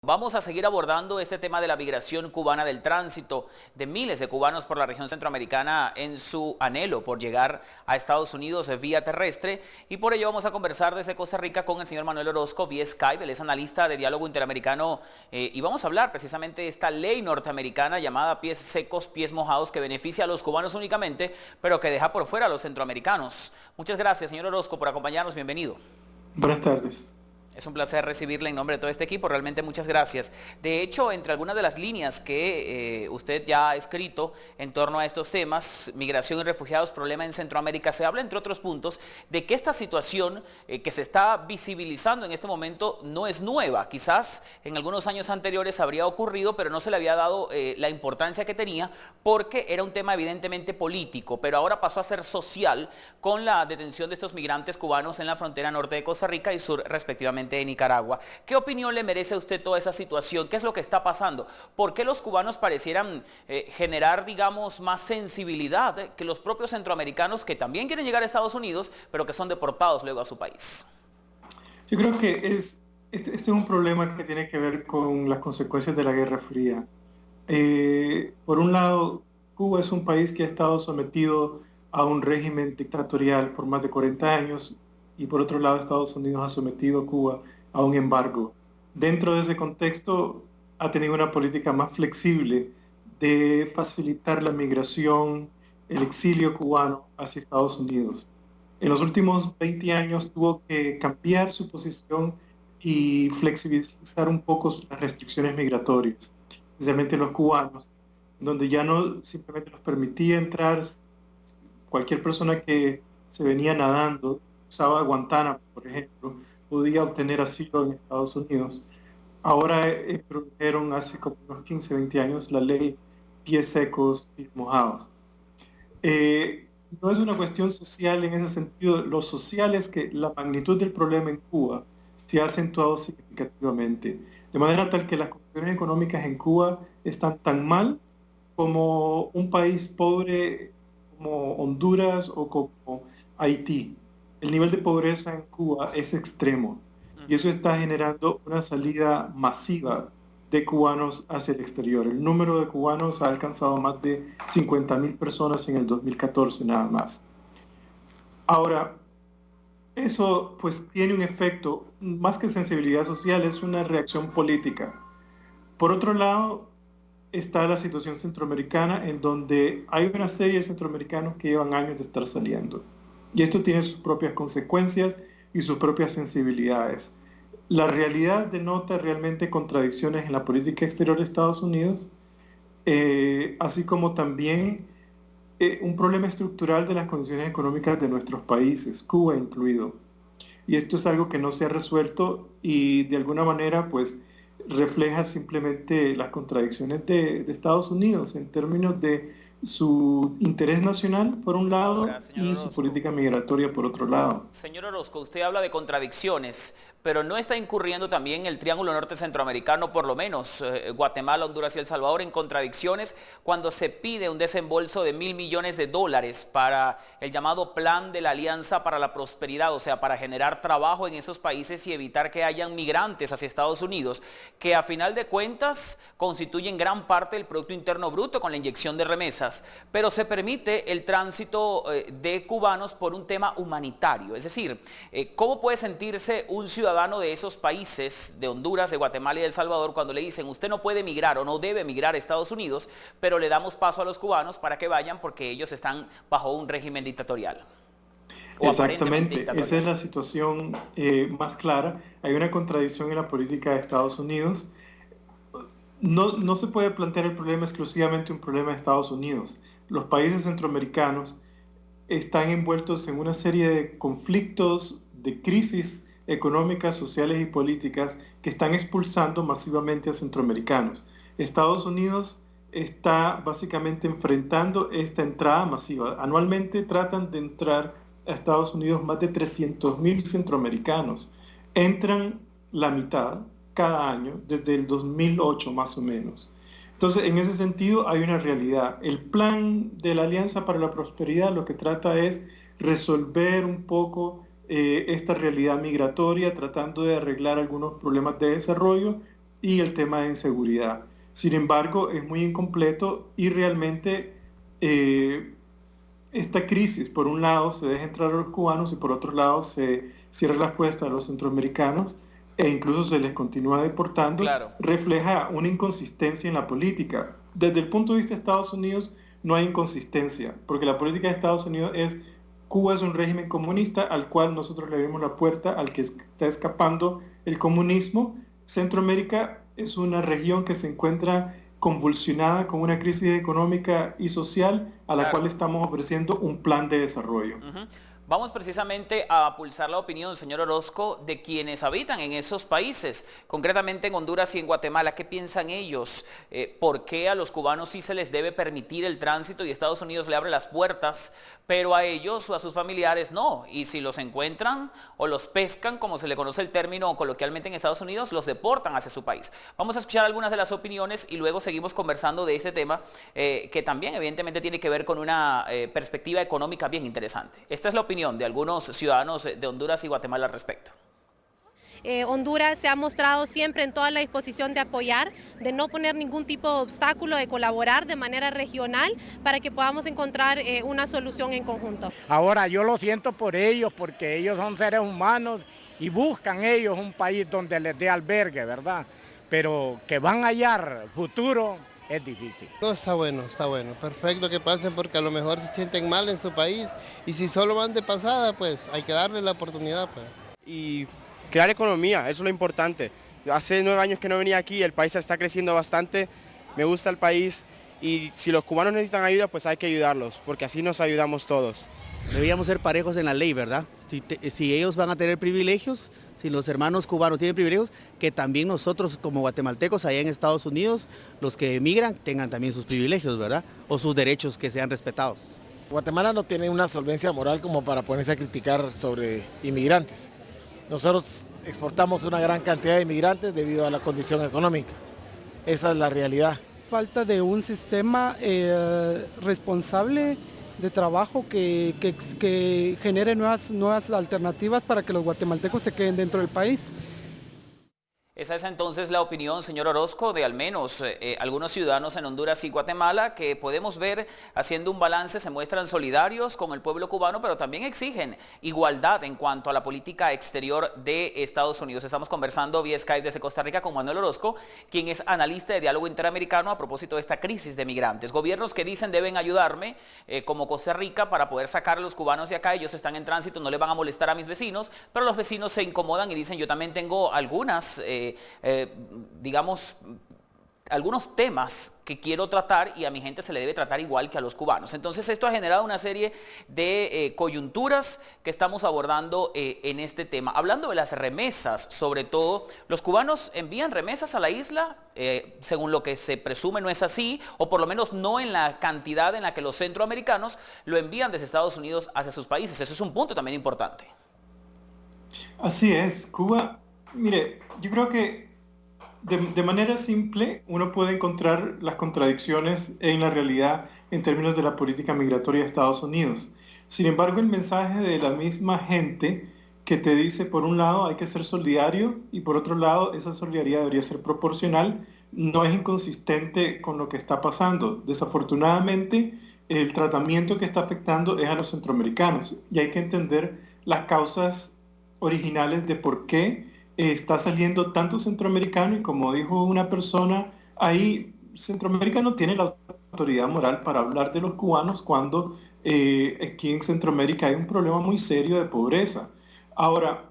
Vamos a seguir abordando este tema de la migración cubana, del tránsito de miles de cubanos por la región centroamericana en su anhelo por llegar a Estados Unidos vía terrestre, y por ello vamos a conversar desde Costa Rica con el señor Manuel Orozco vía Skype. Él es analista de diálogo interamericano y vamos a hablar precisamente de esta ley norteamericana llamada pies secos, pies mojados, que beneficia a los cubanos únicamente, pero que deja por fuera a los centroamericanos. Muchas gracias, señor Orozco, por acompañarnos. Bienvenido. Buenas tardes. Es un placer recibirle en nombre de todo este equipo, realmente muchas gracias. De hecho, entre algunas de las líneas que usted ya ha escrito en torno a estos temas, migración y refugiados, problema en Centroamérica, se habla, entre otros puntos, de que esta situación que se está visibilizando en este momento no es nueva. Quizás en algunos años anteriores habría ocurrido, pero no se le había dado la importancia que tenía porque era un tema evidentemente político, pero ahora pasó a ser social con la detención de estos migrantes cubanos en la frontera norte de Costa Rica y sur respectivamente de Nicaragua. ¿Qué opinión le merece a usted toda esa situación? ¿Qué es lo que está pasando? ¿Por qué los cubanos parecieran generar, digamos, más sensibilidad que los propios centroamericanos que también quieren llegar a Estados Unidos, pero que son deportados luego a su país? Yo creo que este es un problema que tiene que ver con las consecuencias de la Guerra Fría. Por un lado, Cuba es un país que ha estado sometido a un régimen dictatorial por más de 40 años, y por otro lado Estados Unidos ha sometido a Cuba a un embargo. Dentro de ese contexto ha tenido una política más flexible de facilitar la migración, el exilio cubano hacia Estados Unidos. En los últimos 20 años tuvo que cambiar su posición y flexibilizar un poco las restricciones migratorias, especialmente los cubanos, donde ya no simplemente los permitía entrar cualquier persona que se venía nadando, usaba Guantánamo, por ejemplo, podía obtener asilo en Estados Unidos. Ahora introdujeron hace como unos 15, 20 años la ley pies secos, pies mojados. No es una cuestión social en ese sentido. Lo social es que la magnitud del problema en Cuba se ha acentuado significativamente, de manera tal que las condiciones económicas en Cuba están tan mal como un país pobre como Honduras o como Haití. El nivel de pobreza en Cuba es extremo y eso está generando una salida masiva de cubanos hacia el exterior. El número de cubanos ha alcanzado más de 50.000 personas en el 2014 nada más. Ahora, eso pues tiene un efecto, más que sensibilidad social, es una reacción política. Por otro lado, está la situación centroamericana, en donde hay una serie de centroamericanos que llevan años de estar saliendo. Y esto tiene sus propias consecuencias y sus propias sensibilidades. La realidad denota realmente contradicciones en la política exterior de Estados Unidos, así como también un problema estructural de las condiciones económicas de nuestros países, Cuba incluido. Y esto es algo que no se ha resuelto y de alguna manera pues refleja simplemente las contradicciones de Estados Unidos en términos de su interés nacional por un lado Ahora, señor y su Orozco. política migratoria por otro lado. Señor Orozco, usted habla de contradicciones, pero no está incurriendo también el Triángulo Norte Centroamericano, por lo menos Guatemala, Honduras y El Salvador, en contradicciones cuando se pide un desembolso de $1.000 millones para el llamado Plan de la Alianza para la Prosperidad, o sea, para generar trabajo en esos países y evitar que hayan migrantes hacia Estados Unidos, que a final de cuentas constituyen gran parte del Producto Interno Bruto con la inyección de remesas, pero se permite el tránsito de cubanos por un tema humanitario. Es decir, ¿cómo puede sentirse un ciudadano de esos países, de Honduras, de Guatemala y de El Salvador, cuando le dicen usted no puede migrar o no debe migrar a Estados Unidos, pero le damos paso a los cubanos para que vayan porque ellos están bajo un régimen dictatorial? O aparentemente Exactamente, esa es dictatorial. la situación más clara. Hay una contradicción en la política de Estados Unidos. No se puede plantear el problema exclusivamente un problema de Estados Unidos. Los países centroamericanos están envueltos en una serie de conflictos, de crisis económicas, sociales y políticas que están expulsando masivamente a centroamericanos. Estados Unidos está básicamente enfrentando esta entrada masiva. Anualmente tratan de entrar a Estados Unidos más de 300.000 centroamericanos. Entran la mitad cada año, desde el 2008 más o menos. Entonces, en ese sentido, hay una realidad. El plan de la Alianza para la Prosperidad lo que trata es resolver un poco esta realidad migratoria, tratando de arreglar algunos problemas de desarrollo y el tema de inseguridad. Sin embargo, es muy incompleto y realmente esta crisis, por un lado, se deja entrar a los cubanos y por otro lado se cierra las puertas a los centroamericanos e incluso se les continúa deportando, Claro. refleja una inconsistencia en la política. Desde el punto de vista de Estados Unidos no hay inconsistencia, porque la política de Estados Unidos es: Cuba es un régimen comunista al cual nosotros le abrimos la puerta al que está escapando el comunismo. Centroamérica es una región que se encuentra convulsionada con una crisis económica y social a la Claro. cual estamos ofreciendo un plan de desarrollo. Vamos precisamente a pulsar la opinión, señor Orozco, de quienes habitan en esos países, concretamente en Honduras y en Guatemala. ¿Qué piensan ellos? ¿Por qué a los cubanos sí se les debe permitir el tránsito y Estados Unidos le abre las puertas, pero a ellos o a sus familiares no? Y si los encuentran o los pescan, como se le conoce el término coloquialmente en Estados Unidos, los deportan hacia su país. Vamos a escuchar algunas de las opiniones y luego seguimos conversando de este tema que también evidentemente tiene que ver con una perspectiva económica bien interesante. Esta es la opinión de algunos ciudadanos de Honduras y Guatemala al respecto. Honduras se ha mostrado siempre en toda la disposición de apoyar, de no poner ningún tipo de obstáculo, de colaborar de manera regional para que podamos encontrar una solución en conjunto. Ahora yo lo siento por ellos, porque ellos son seres humanos y buscan ellos un país donde les dé albergue, ¿verdad? Pero que van a hallar futuro es difícil. No, está bueno, perfecto que pasen porque a lo mejor se sienten mal en su país y si solo van de pasada, pues hay que darle la oportunidad. Pues. Y crear economía, eso es lo importante. Hace 9 años que no venía aquí, el país está creciendo bastante, me gusta el país y si los cubanos necesitan ayuda, pues hay que ayudarlos, porque así nos ayudamos todos. Deberíamos ser parejos en la ley, ¿verdad? Si ellos van a tener privilegios, si los hermanos cubanos tienen privilegios, que también nosotros como guatemaltecos allá en Estados Unidos, los que emigran, tengan también sus privilegios, ¿verdad? O sus derechos que sean respetados. Guatemala no tiene una solvencia moral como para ponerse a criticar sobre inmigrantes. Nosotros exportamos una gran cantidad de inmigrantes debido a la condición económica. Esa es la realidad. Falta de un sistema responsable de trabajo que genere nuevas alternativas para que los guatemaltecos se queden dentro del país. Esa es entonces la opinión, señor Orozco, de al menos algunos ciudadanos en Honduras y Guatemala que podemos ver haciendo un balance, se muestran solidarios con el pueblo cubano, pero también exigen igualdad en cuanto a la política exterior de Estados Unidos. Estamos conversando vía Skype desde Costa Rica con Manuel Orozco, quien es analista de diálogo interamericano a propósito de esta crisis de migrantes. Gobiernos que dicen deben ayudarme, como Costa Rica, para poder sacar a los cubanos de acá. Ellos están en tránsito, no le van a molestar a mis vecinos, pero los vecinos se incomodan y dicen yo también tengo algunas digamos, algunos temas que quiero tratar y a mi gente se le debe tratar igual que a los cubanos. Entonces esto ha generado una serie de coyunturas que estamos abordando en este tema. Hablando de las remesas, sobre todo, ¿los cubanos envían remesas a la isla? Según lo que se presume no es así, o por lo menos no en la cantidad en la que los centroamericanos lo envían desde Estados Unidos hacia sus países. Eso es un punto también importante. Así es, Cuba, mire, yo creo que de manera simple uno puede encontrar las contradicciones en la realidad en términos de la política migratoria de Estados Unidos. Sin embargo, el mensaje de la misma gente que te dice, por un lado, hay que ser solidario y por otro lado, esa solidaridad debería ser proporcional, no es inconsistente con lo que está pasando. Desafortunadamente, el tratamiento que está afectando es a los centroamericanos y hay que entender las causas originales de por qué está saliendo tanto centroamericano y como dijo una persona, ahí Centroamérica no tiene la autoridad moral para hablar de los cubanos cuando aquí en Centroamérica hay un problema muy serio de pobreza. Ahora,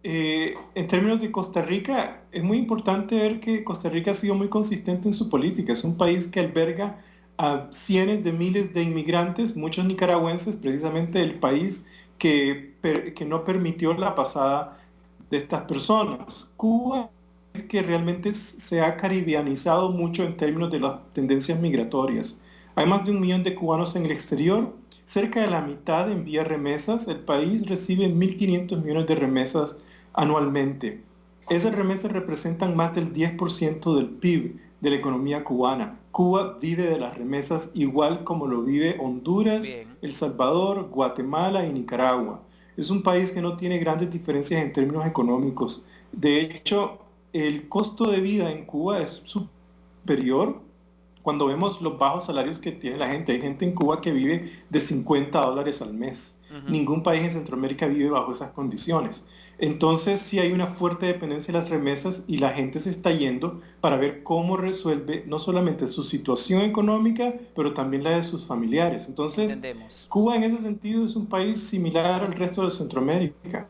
en términos de Costa Rica, es muy importante ver que Costa Rica ha sido muy consistente en su política. Es un país que alberga a cientos de miles de inmigrantes, muchos nicaragüenses, precisamente el país que no permitió la pasada de estas personas. Cuba es que realmente se ha caribeanizado mucho en términos de las tendencias migratorias. Hay más de 1 millón de cubanos en el exterior, cerca de la mitad envía remesas, el país recibe 1.500 millones de remesas anualmente. Esas remesas representan más del 10% del PIB de la economía cubana. Cuba vive de las remesas igual como lo vive Honduras, El Salvador, Guatemala y Nicaragua. Es un país que no tiene grandes diferencias en términos económicos. De hecho, el costo de vida en Cuba es superior cuando vemos los bajos salarios que tiene la gente. Hay gente en Cuba que vive de $50 al mes. Ningún país en Centroamérica vive bajo esas condiciones. Entonces sí hay una fuerte dependencia de las remesas y la gente se está yendo para ver cómo resuelve no solamente su situación económica, pero también la de sus familiares. Entonces, Entendemos. Cuba en ese sentido es un país similar al resto de Centroamérica.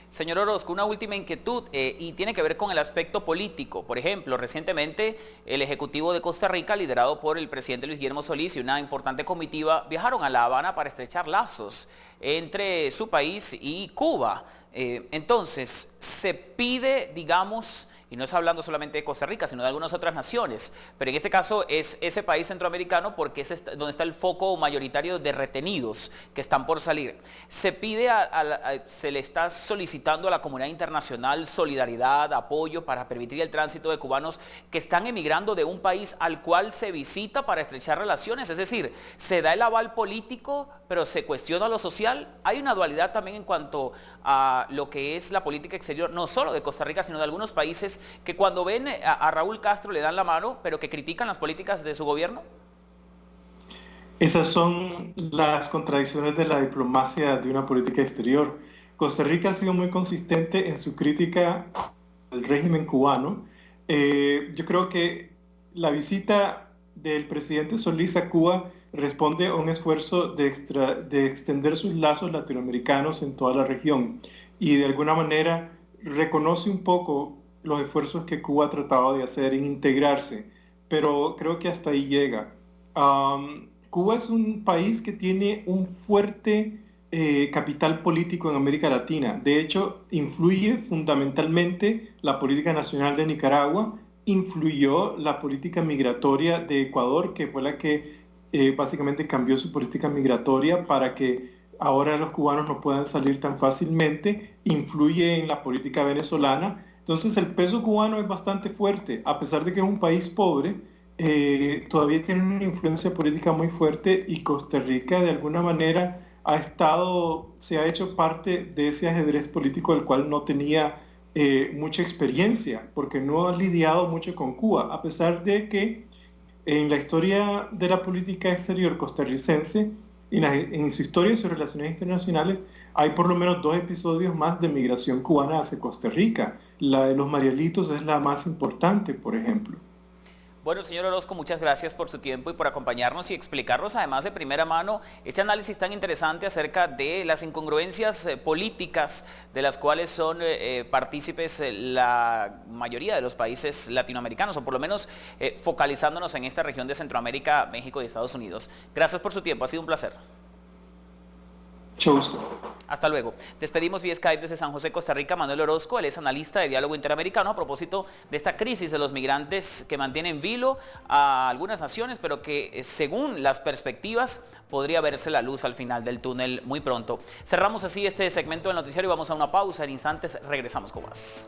Señor Orozco, una última inquietud y tiene que ver con el aspecto político. Por ejemplo, recientemente el Ejecutivo de Costa Rica, liderado por el presidente Luis Guillermo Solís y una importante comitiva, viajaron a La Habana para estrechar lazos entre su país y Cuba. Entonces, se pide, digamos, y no es hablando solamente de Costa Rica, sino de algunas otras naciones, pero en este caso es ese país centroamericano porque es donde está el foco mayoritario de retenidos que están por salir. Se pide, se le está solicitando a la comunidad internacional solidaridad, apoyo para permitir el tránsito de cubanos que están emigrando de un país al cual se visita para estrechar relaciones, es decir, se da el aval político, pero se cuestiona lo social. Hay una dualidad también en cuanto a lo que es la política exterior, no solo de Costa Rica, sino de algunos países que cuando ven a Raúl Castro le dan la mano, pero que critican las políticas de su gobierno. Esas son las contradicciones de la diplomacia de una política exterior. Costa Rica ha sido muy consistente en su crítica al régimen cubano. Yo creo que la visita del presidente Solís a Cuba responde a un esfuerzo de extender sus lazos latinoamericanos en toda la región y de alguna manera reconoce un poco los esfuerzos que Cuba ha tratado de hacer en integrarse, pero creo que hasta ahí llega. Cuba es un país que tiene un fuerte capital político en América Latina. De hecho, influye fundamentalmente la política nacional de Nicaragua, influyó la política migratoria de Ecuador, que fue la que básicamente cambió su política migratoria para que ahora los cubanos no puedan salir tan fácilmente, influye en la política venezolana. Entonces el peso cubano es bastante fuerte, a pesar de que es un país pobre, todavía tiene una influencia política muy fuerte y Costa Rica de alguna manera se ha hecho parte de ese ajedrez político del cual no tenía mucha experiencia, porque no ha lidiado mucho con Cuba, a pesar de que en la historia de la política exterior costarricense, en su historia y sus relaciones internacionales, hay por lo menos 2 episodios más de migración cubana hacia Costa Rica. La de los Marielitos es la más importante, por ejemplo. Bueno, señor Orozco, muchas gracias por su tiempo y por acompañarnos y explicarnos además de primera mano este análisis tan interesante acerca de las incongruencias políticas de las cuales son partícipes la mayoría de los países latinoamericanos, o por lo menos focalizándonos en esta región de Centroamérica, México y Estados Unidos. Gracias por su tiempo, ha sido un placer. Mucho gusto. Hasta luego. Despedimos vía Skype desde San José, Costa Rica, Manuel Orozco. Él es analista de diálogo interamericano a propósito de esta crisis de los migrantes que mantiene en vilo a algunas naciones, pero que según las perspectivas podría verse la luz al final del túnel muy pronto. Cerramos así este segmento del noticiario y vamos a una pausa. En instantes regresamos con más.